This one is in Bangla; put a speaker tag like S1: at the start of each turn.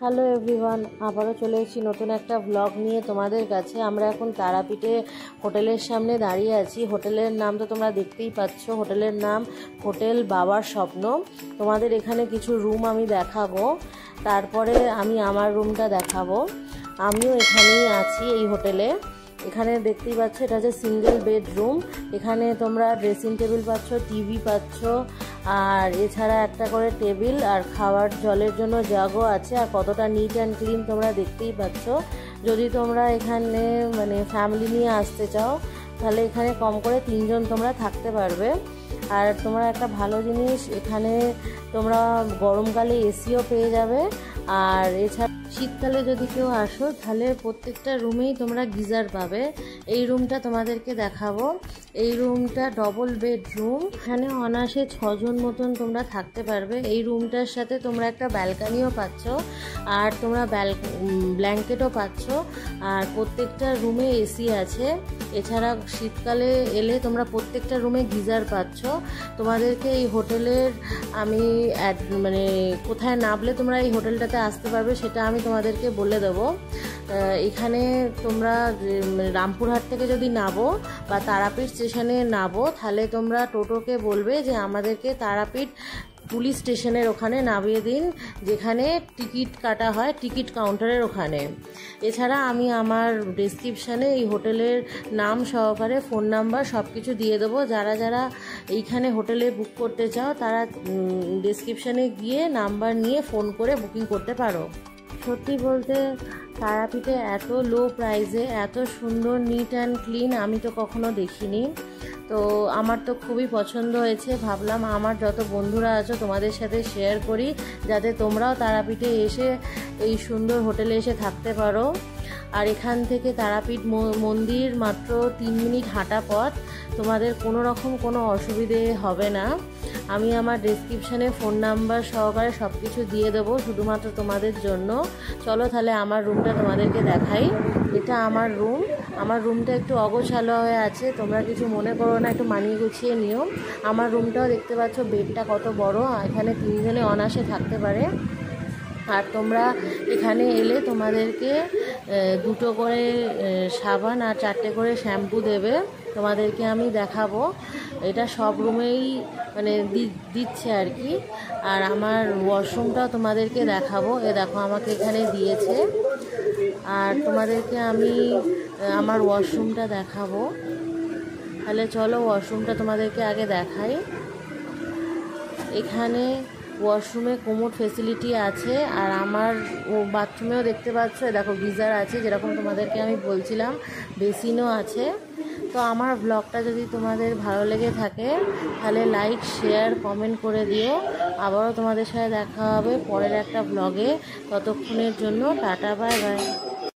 S1: হ্যালো এভরিওয়ান, আবারও চলে এসেছি নতুন একটা ব্লগ নিয়ে তোমাদের কাছে। আমরা এখন তারাপীঠে হোটেলের সামনে দাঁড়িয়ে আছি। হোটেলের নাম তো তোমরা দেখতেই পাচ্ছ, হোটেলের নাম হোটেল বাবার স্বপ্ন। তোমাদের এখানে কিছু রুম আমি দেখাবো, তারপরে আমি আমার রুমটা দেখাবো। আমিও এখানেই আছি এই হোটেলে। এখানে দেখতেই পাচ্ছ, এটা হচ্ছে সিঙ্গেল বেডরুম। এখানে তোমরা ড্রেসিং টেবিল পাচ্ছ, টিভি পাচ্ছ, আর এছাড়া একটা করে টেবিল আর খাওয়ার জলের জন্য জাগও আছে। আর কতটা নিট অ্যান্ড ক্লিন তোমরা দেখতেই পাচ্ছ। যদি তোমরা এখানে ফ্যামিলি নিয়ে আসতে চাও, তাহলে এখানে কম করে 3 জন তোমরা থাকতে পারবে। আর তোমরা একটা ভালো জিনিস, এখানে তোমরা গরমকালে এসিও পেয়ে যাবে। আর এছাড়া শীতকালে যদি কেউ আসো, তাহলে প্রত্যেকটা রুমেই তোমরা গিজার পাবে। এই রুমটা তোমাদেরকে দেখাবো। এই রুমটা ডবল বেডরুম। এখানে অনায়াসে 6 জন মতন তোমরা থাকতে পারবে। এই রুমটার সাথে তোমরা একটা ব্যালকানিও পাচ্ছ, আর তোমরা ব্ল্যাঙ্কেটও পাচ্ছ। আর প্রত্যেকটা রুমে এসি আছে। এছাড়া শীতকালে এলে তোমরা প্রত্যেকটা রুমে গিজার পাচ্ছ। তোমাদেরকে এই হোটেলের আমি কোথায় নামলে তোমরা এই হোটেলটাতে আসতে পারবে সেটা আমি তোমাদেরকে বলে দেবো। এখানে তোমরা রামপুরহাট থেকে যদি নামো বা তারাপীঠ স্টেশনে নামো, তাহলে তোমরা টোটোকে বলবে যে আমাদেরকে তারাপীঠ পুলিশ স্টেশনের ওখানে নামিয়ে দিন, যেখানে টিকিট কাটা হয়, টিকিট কাউন্টারের ওখানে। এছাড়া আমি আমার ডেসক্রিপশানে এই হোটেলের নাম সহকারে ফোন নাম্বার সব কিছু দিয়ে দেবো। যারা যারা এইখানে হোটেলে বুক করতে চাও, তারা ডেসক্রিপশানে গিয়ে নাম্বার নিয়ে ফোন করে বুকিং করতে পারো। সত্যি বলতে তারাপীঠে এত লো প্রাইসে এত সুন্দর নিট অ্যান্ড ক্লিন আমি তো কখনো দেখিনি। তো আমার তো খুবই পছন্দ হয়েছে। ভাবলাম আমার যত বন্ধুরা আছো তোমাদের সাথে শেয়ার করি, যাতে তোমরাও তারাপীঠে এসে এই সুন্দর হোটেলে এসে থাকতে পারো। আর এখান থেকে তারাপীঠ মন্দির মাত্র 3 মিনিট হাঁটা পথ। তোমাদের কোনো অসুবিধে হবে না। আমি আমার ডেসক্রিপশানে ফোন নাম্বার সহকারে সব কিছু দিয়ে দেবো শুধুমাত্র তোমাদের জন্য। চলো তাহলে আমার রুমটা তোমাদেরকে দেখাই। এটা আমার রুম। আমার রুমটা একটু অগোছালো হয়ে আছে, তোমরা কিছু মনে করো না, একটু মানিয়ে গুছিয়ে নিও। আমার রুমটাও দেখতে পাচ্ছ, বেডটা কত বড়। এখানে 3 জনে অনায়াসে থাকতে পারে। আর তোমরা এখানে এলে তোমাদেরকে 2টো করে সাবান আর 4টে করে শ্যাম্পু দেবে। তোমাদেরকে আমি দেখাবো, এটা সব রুমেই দিচ্ছে আর কি। আর আমার ওয়াশরুমটাও তোমাদেরকে দেখাবো। দেখো আমাকে এখানে দিয়েছে। আর তোমাদেরকে আমি আমার ওয়াশরুমটা দেখাবো। তাহলে চলো ওয়াশরুমটা তোমাদেরকে আগে দেখাই। এখানে ওয়াশরুমে কোমোড ফেসিলিটি আছে। আর আমার বাথরুমেও দেখতে পাচ্ছ, দেখো গিজার আছে, যেরকম তোমাদেরকে আমি বলছিলাম, বেসিনও আছে। তো আমার ব্লগটা যদি তোমাদের ভালো লেগে থাকে, তাহলে লাইক, শেয়ার, কমেন্ট করে দিও। আবারও তোমাদের সাথে দেখা হবে পরের একটা ব্লগে। ততক্ষণের জন্য টাটা, বাই বাই।